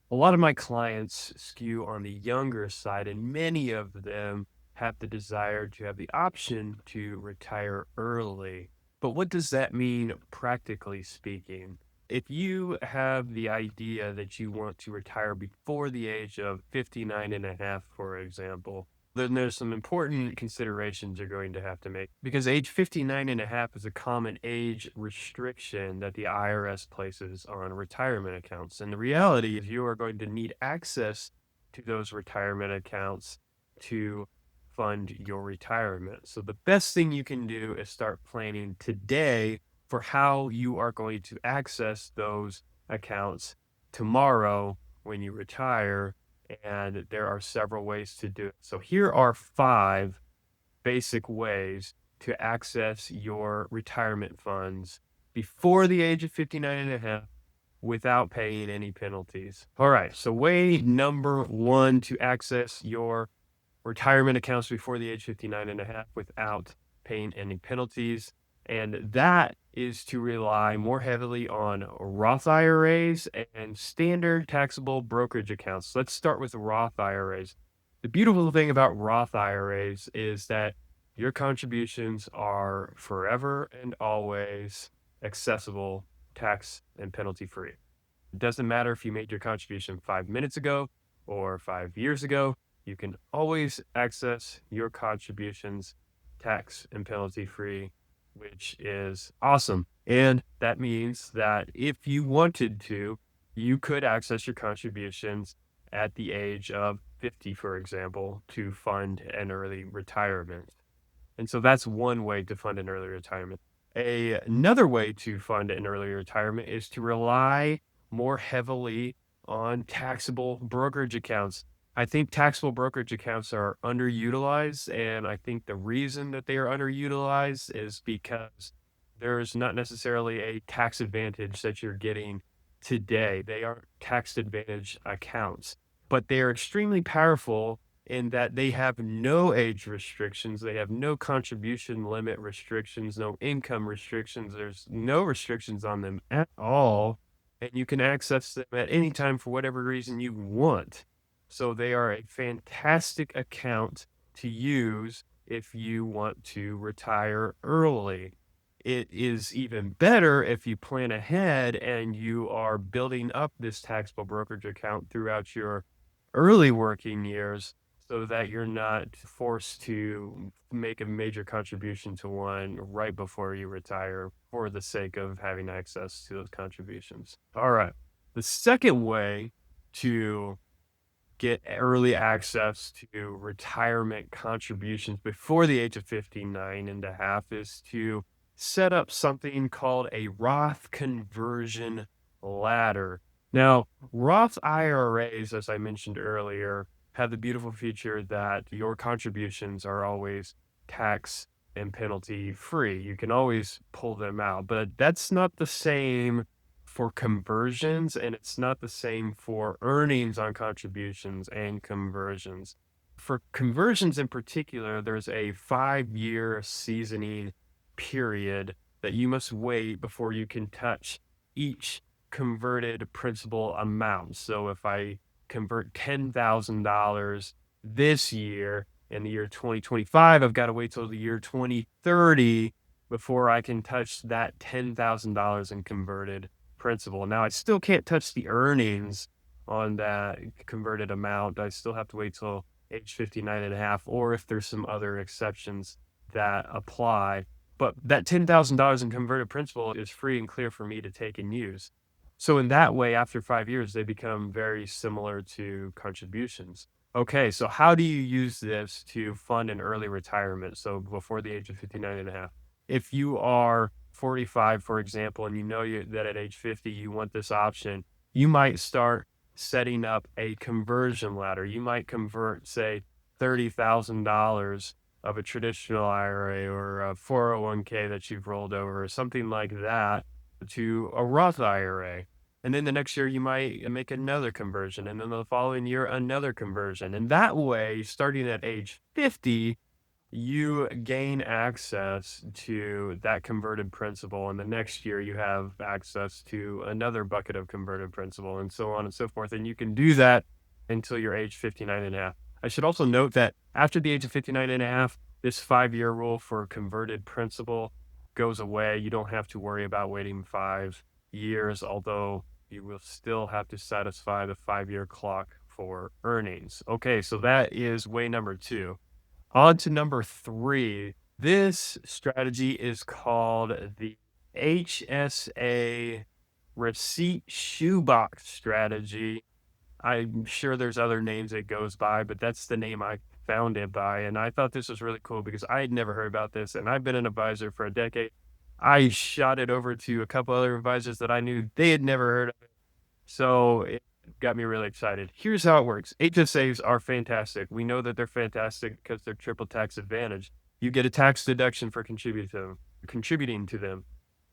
A lot of my clients skew on the younger side, and many of them have the desire to have the option to retire early. But what does that mean practically speaking? If you have the idea that you want to retire before the age of 59 and a half, for example, then there's some important considerations you're going to have to make because age 59 and a half is a common age restriction that the IRS places on retirement accounts. And the reality is you are going to need access to those retirement accounts to fund your retirement. So the best thing you can do is start planning today for how you are going to access those accounts tomorrow when you retire, and there are several ways to do it. So here are 5 basic ways to access your retirement funds before the age of 59 and a half without paying any penalties. All right, so way number 1 to access your retirement accounts before the age 59 and a half without paying any penalties. And that is to rely more heavily on Roth IRAs and standard taxable brokerage accounts. Let's start with Roth IRAs. The beautiful thing about Roth IRAs is that your contributions are forever and always accessible, tax and penalty free. It doesn't matter if you made your contribution 5 minutes ago or 5 years ago, you can always access your contributions tax and penalty free, which is awesome. And that means that if you wanted to, you could access your contributions at the age of 50, for example, to fund an early retirement. And so that's one way to fund an early retirement. Another way to fund an early retirement is to rely more heavily on taxable brokerage accounts. I think taxable brokerage accounts are underutilized, and I think the reason that they are underutilized is because there's not necessarily a tax advantage that you're getting today. They aren't tax advantage accounts, but they are extremely powerful in that they have no age restrictions, they have no contribution limit restrictions, no income restrictions. There's no restrictions on them at all, and you can access them at any time for whatever reason you want. So they are a fantastic account to use if you want to retire early. It is even better if you plan ahead and you are building up this taxable brokerage account throughout your early working years so that you're not forced to make a major contribution to one right before you retire for the sake of having access to those contributions. All right. The second way to get early access to retirement contributions before the age of 59 and a half is to set up something called a Roth conversion ladder. Now, Roth IRAs, as I mentioned earlier, have the beautiful feature that your contributions are always tax and penalty free. You can always pull them out, but that's not the same for conversions, and it's not the same for earnings on contributions and conversions. For conversions in particular, there's a 5-year seasoning period that you must wait before you can touch each converted principal amount. So if I convert $10,000 this year in the year 2025, I've got to wait till the year 2030 before I can touch that $10,000 in converted principal. Now, I still can't touch the earnings on that converted amount. I still have to wait till age 59 and a half, or if there's some other exceptions that apply. But that $10,000 in converted principal is free and clear for me to take and use. So in that way, after 5 years, they become very similar to contributions. Okay, so how do you use this to fund an early retirement? So before the age of 59 and a half. If you are 45, for example, and you know that at age 50, you want this option, you might start setting up a conversion ladder. You might convert, say, $30,000 of a traditional IRA or a 401k that you've rolled over, or something like that, to a Roth IRA. And then the next year, you might make another conversion. And then the following year, another conversion. And that way, starting at age 50, you gain access to that converted principal, and the next year you have access to another bucket of converted principal, and so on and so forth. And you can do that until you're age 59 and a half. I should also note that after the age of 59 and a half, this 5 year rule for converted principal goes away. You don't have to worry about waiting 5 years, although you will still have to satisfy the 5 year clock for earnings. Okay, so that is way number two. On to number three. This strategy is called the HSA receipt shoebox strategy. I'm sure there's other names it goes by, but that's the name I found it by. And I thought this was really cool because I had never heard about this. And I've been an advisor for a decade. I shot it over to a couple other advisors that I knew they had never heard of it. So it got me really excited. Here's how it works. HSAs are fantastic. We know that they're fantastic because they're triple tax advantage. You get a tax deduction for contributing to them.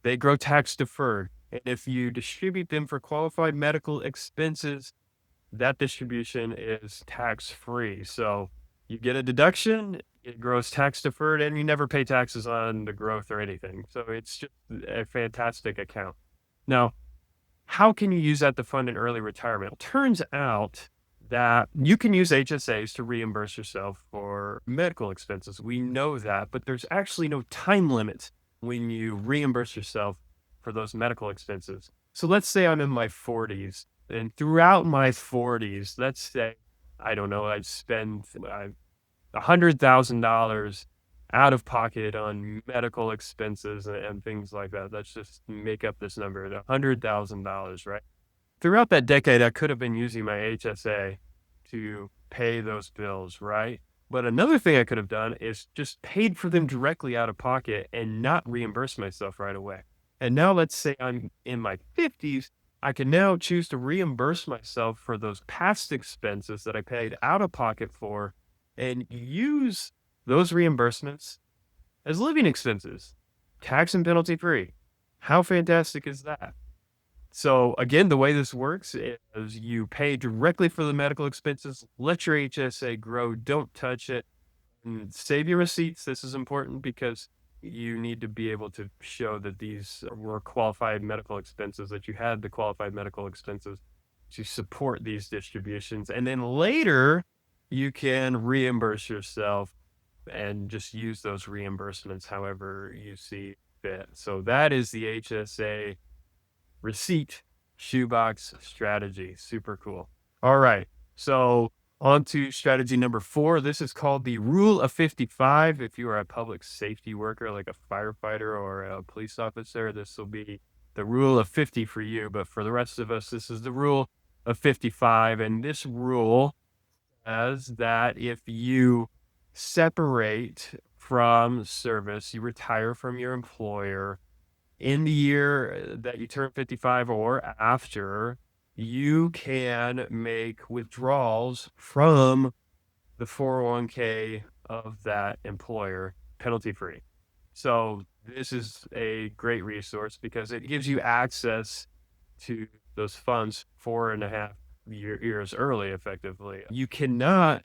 They grow tax deferred. And if you distribute them for qualified medical expenses, that distribution is tax free. So you get a deduction, it grows tax deferred, and you never pay taxes on the growth or anything. So it's just a fantastic account. Now, how can you use that to fund an early retirement? It turns out that you can use HSAs to reimburse yourself for medical expenses. We know that, but there's actually no time limit when you reimburse yourself for those medical expenses. So let's say I'm in my 40s, and throughout my 40s, let's say, I don't know, I'd spend $100,000 out of pocket on medical expenses and things like that. Let's just make up this number, $100,000, right? Throughout that decade, I could have been using my HSA to pay those bills, right? But another thing I could have done is just paid for them directly out of pocket and not reimburse myself right away. And now let's say I'm in my 50s, I can now choose to reimburse myself for those past expenses that I paid out of pocket for and use those reimbursements as living expenses, tax and penalty free. How fantastic is that? So again, the way this works is you pay directly for the medical expenses, let your HSA grow, don't touch it, and save your receipts. This is important because you need to be able to show that these were qualified medical expenses, that you had the qualified medical expenses to support these distributions. And then later, you can reimburse yourself and just use those reimbursements however you see fit. So that is the HSA receipt shoebox strategy. Super cool. All right. So on to strategy number 4. This is called the rule of 55. If you are a public safety worker, like a firefighter or a police officer, this will be the rule of 50 for you. But for the rest of us, this is the rule of 55. And this rule says that if you separate from service, you retire from your employer in the year that you turn 55 or after, you can make withdrawals from the 401k of that employer penalty free. So this is a great resource because it gives you access to those funds 4.5 years early, effectively. You cannot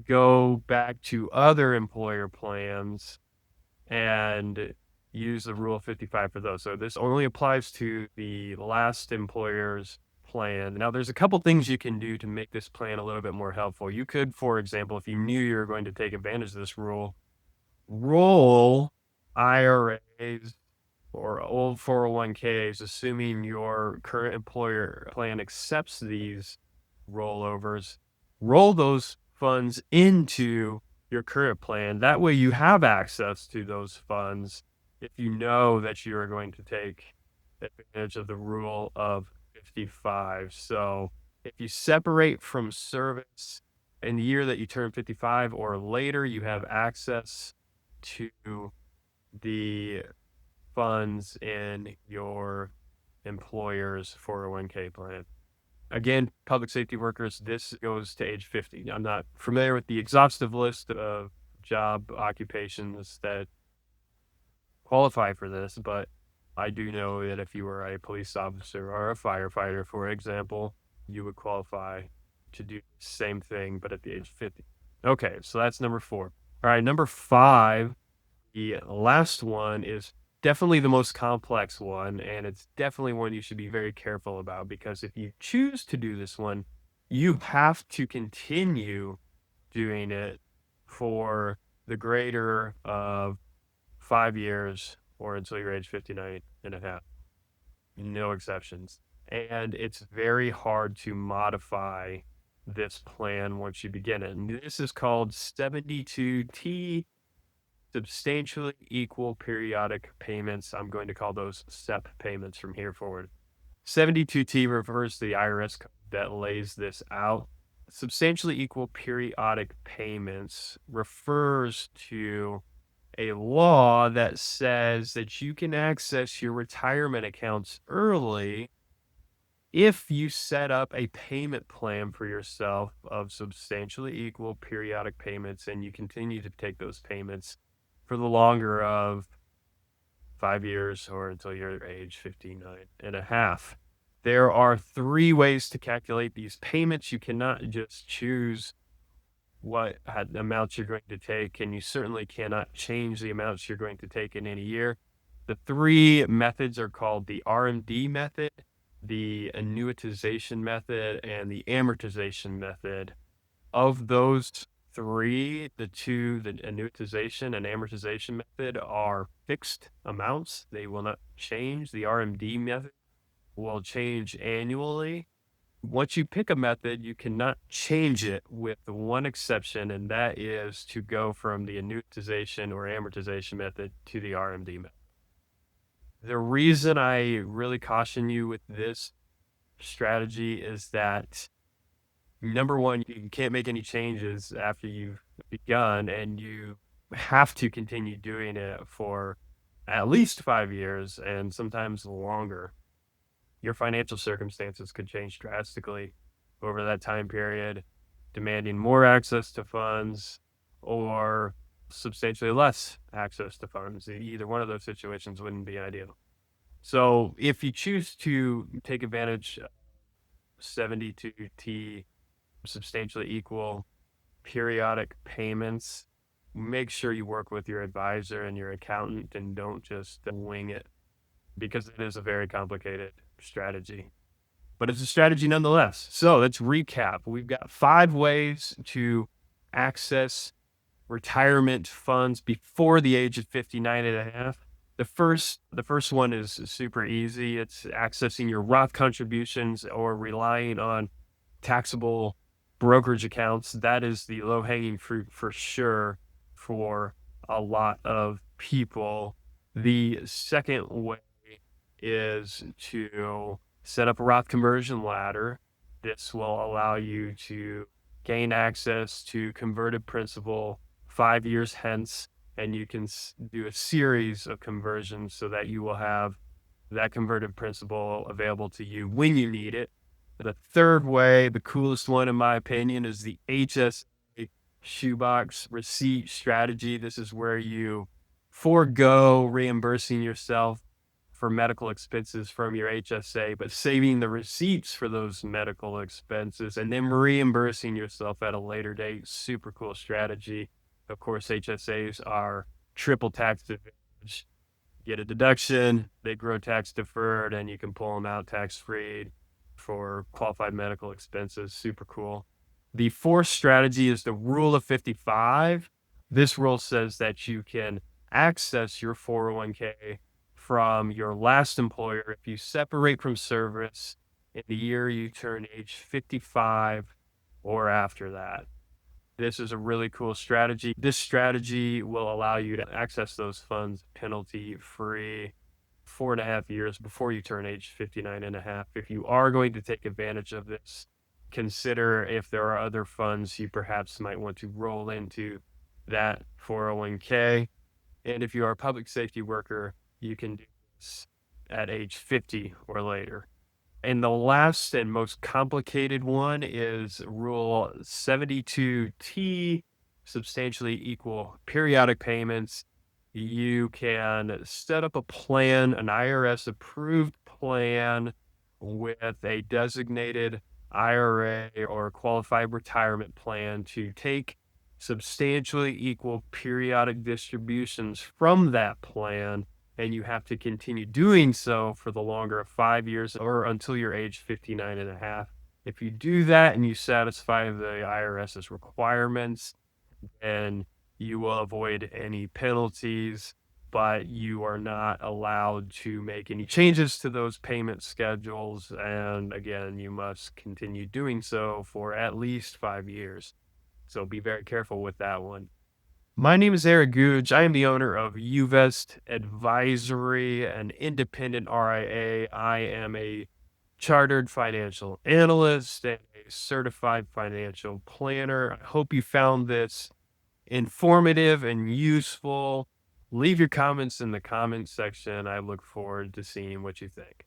go back to other employer plans and use the rule of 55 for those. So this only applies to the last employer's plan. Now, there's a couple things you can do to make this plan a little bit more helpful. You could, for example, if you knew you were going to take advantage of this rule, roll IRAs or old 401ks, assuming your current employer plan accepts these rollovers, roll those funds into your current plan. That way you have access to those funds if you know that you are going to take advantage of the rule of 55. So if you separate from service in the year that you turn 55 or later, you have access to the funds in your employer's 401k plan. Again, public safety workers, this goes to age 50. I'm not familiar with the exhaustive list of job occupations that qualify for this, but I do know that if you were a police officer or a firefighter, for example, you would qualify to do the same thing, but at the age of 50. Okay, so that's number 4. All right, number 5, the last one is definitely the most complex one, and it's definitely one you should be very careful about because if you choose to do this one, you have to continue doing it for the greater of 5 years or until you're age 59 and a half. No exceptions. And it's very hard to modify this plan once you begin it. And this is called 72T, substantially equal periodic payments. I'm going to call those SEP payments from here forward. 72T refers to the IRS code that lays this out. Substantially equal periodic payments refers to a law that says that you can access your retirement accounts early if you set up a payment plan for yourself of substantially equal periodic payments and you continue to take those payments for the longer of 5 years or until you're age 59 and a half. There are 3 ways to calculate these payments. You cannot just choose what amounts you're going to take, and you certainly cannot change the amounts you're going to take in any year. The 3 methods are called the RMD method, the annuitization method, and the amortization method. Of those 3, the annuitization and amortization method are fixed amounts. They will not change. The RMD method will change annually. Once you pick a method, you cannot change it with the one exception, and that is to go from the annuitization or amortization method to the RMD method. The reason I really caution you with this strategy is that number one, you can't make any changes after you've begun, and you have to continue doing it for at least 5 years and sometimes longer. Your financial circumstances could change drastically over that time period, demanding more access to funds or substantially less access to funds. Either one of those situations wouldn't be ideal. So if you choose to take advantage of 72T substantially equal periodic payments, make sure you work with your advisor and your accountant and don't just wing it because it is a very complicated strategy. But it's a strategy nonetheless. So let's recap. We've got 5 ways to access retirement funds before the age of 59 and a half. The first one is super easy. It's accessing your Roth contributions or relying on taxable brokerage accounts. That is the low-hanging fruit for sure for a lot of people. The second way is to set up a Roth conversion ladder. This will allow you to gain access to converted principal 5 years hence, and you can do a series of conversions so that you will have that converted principal available to you when you need it. The third way, the coolest one in my opinion, is the HSA shoebox receipt strategy. This is where you forego reimbursing yourself for medical expenses from your HSA, but saving the receipts for those medical expenses and then reimbursing yourself at a later date. Super cool strategy. Of course, HSAs are triple tax advantage. Get a deduction, they grow tax deferred, and you can pull them out tax free for qualified medical expenses. Super cool. The fourth strategy is the rule of 55. This rule says that you can access your 401k from your last employer if you separate from service in the year you turn age 55 or after that. This is a really cool strategy. This strategy will allow you to access those funds penalty free 4.5 years before you turn age 59 and a half. If you are going to take advantage of this, consider if there are other funds you perhaps might want to roll into that 401k. And if you are a public safety worker, you can do this at age 50 or later. And the last and most complicated one is Rule 72T, substantially equal periodic payments. You can set up a plan, an IRS approved plan with a designated IRA or qualified retirement plan to take substantially equal periodic distributions from that plan, and you have to continue doing so for the longer of 5 years or until you're age 59 and a half. If you do that and you satisfy the IRS's requirements, and you will avoid any penalties, but you are not allowed to make any changes to those payment schedules. And again, you must continue doing so for at least 5 years. So be very careful with that one. My name is Eric Googe. I am the owner of Uvest Advisory, an independent RIA. I am a chartered financial analyst and a certified financial planner. I hope you found this informative and useful. Leave your comments in the comment section. I look forward to seeing what you think.